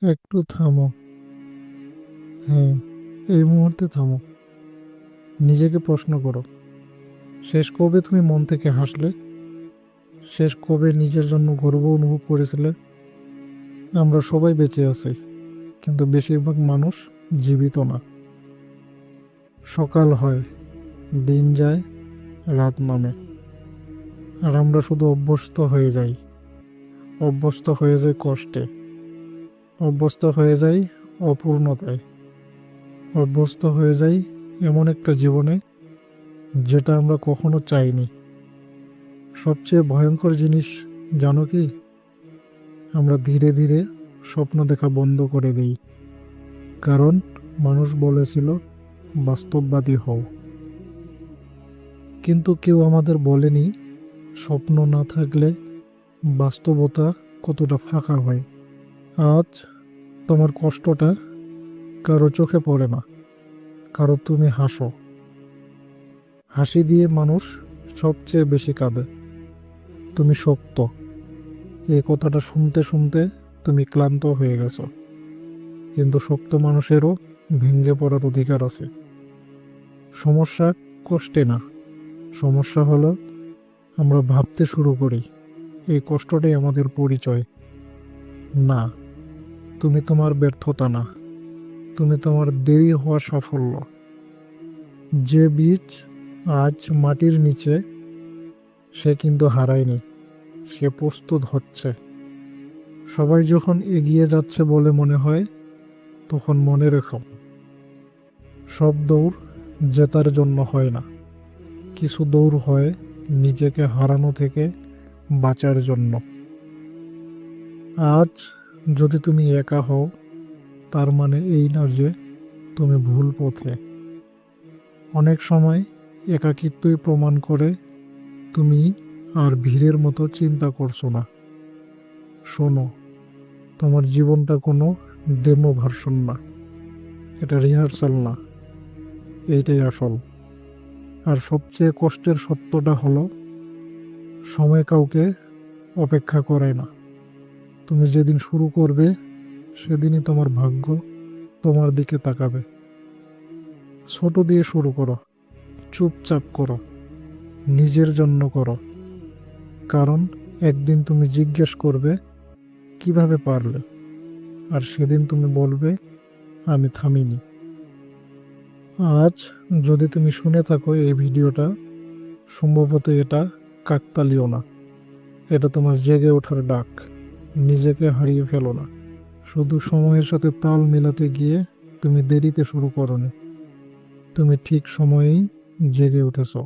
একটু থামো। হ্যাঁ, এই মুহূর্তে থামো। নিজেকে প্রশ্ন করো, শেষ কবে তুমি মন থেকে হাসলে? শেষ কবে নিজের জন্য গর্ব অনুভব করেছিলে? আমরা সবাই বেঁচে আছি, কিন্তু বেশিরভাগ মানুষ জীবিত না। সকাল হয়, দিন যায়, রাত নামে, আর আমরা শুধু অভ্যস্ত হয়ে যাই। অভ্যস্ত হয়ে যায় কষ্টে, অভ্যস্ত হয়ে যাই অপূর্ণতায়, অভ্যস্ত হয়ে যাই এমন একটা জীবনে যেটা আমরা কখনো চাইনি। সবচেয়ে ভয়ঙ্কর জিনিস জানো কি? আমরা ধীরে ধীরে স্বপ্ন দেখা বন্ধ করে দিই, কারণ মানুষ বলেছিল বাস্তববাদী হও। কিন্তু কেউ আমাদের বলেনি স্বপ্ন না থাকলে বাস্তবতা কতটা ফাঁকা হয়। আজ তোমার কষ্টটা কারো চোখে পড়ে না, কারো তুমি হাসো। হাসি দিয়ে মানুষ সবচেয়ে বেশি কাঁদে। তুমি শক্ত, এই কথাটা শুনতে শুনতে তুমি ক্লান্ত হয়ে গেছো, কিন্তু শক্ত মানুষেরও ভেঙে পড়ার অধিকার আছে। সমস্যা কষ্টে না, সমস্যা হলো আমরা ভাবতে শুরু করি এই কষ্টটাই আমাদের পরিচয়। না, তুমি তোমার ব্যর্থতা না, তুমি তোমার দেরি হওয়া সাফল্য। যে বীজ আজ মাটির নিচে, সে কিন্তু হারায়নি, সে প্রস্তুত হচ্ছে। সবাই যখন এগিয়ে যাচ্ছে বলে মনে হয়, তখন মনে রেখো, সব দৌড় জেতার জন্য হয় না। কিছু দৌড় হয় নিজেকে হারানো থেকে বাঁচার জন্য। আজ যদি তুমি একা হও, তার মানে এই না যে তুমি ভুল পথে। অনেক সময় একাকিত্বই প্রমাণ করে তুমি আর ভিড়ের মতো চিন্তা করছো না। শোনো, তোমার জীবনটা কোনো ডেমো ভার্সন না, এটা রিহার্সাল না, এইটাই আসল। আর সবচেয়ে কষ্টের সত্যটা হলো, সময় কাউকে অপেক্ষা করে না। তুমি যেদিন শুরু করবে, সেদিনই তোমার ভাগ্য তোমার দিকে তাকাবে। ছোট দিয়ে শুরু করো, চুপচাপ করো, নিজের জন্য করো। কারণ একদিন তুমি জিজ্ঞেস করবে কিভাবে পারলে, আর সেদিন তুমি বলবে আমি থামিনি। আজ যদি তুমি শুনে থাকো এই ভিডিওটা, সম্ভবত এটা কাকতালীয় না, এটা তোমার জেগে ওঠার ডাক। নিজেকে হারিয়ে ফেলো না। শুধু সময়ের সাথে তাল মেলাতে গিয়ে তুমি দেরিতে শুরু করোনি, তুমি ঠিক সময়েই জেগে উঠেছো।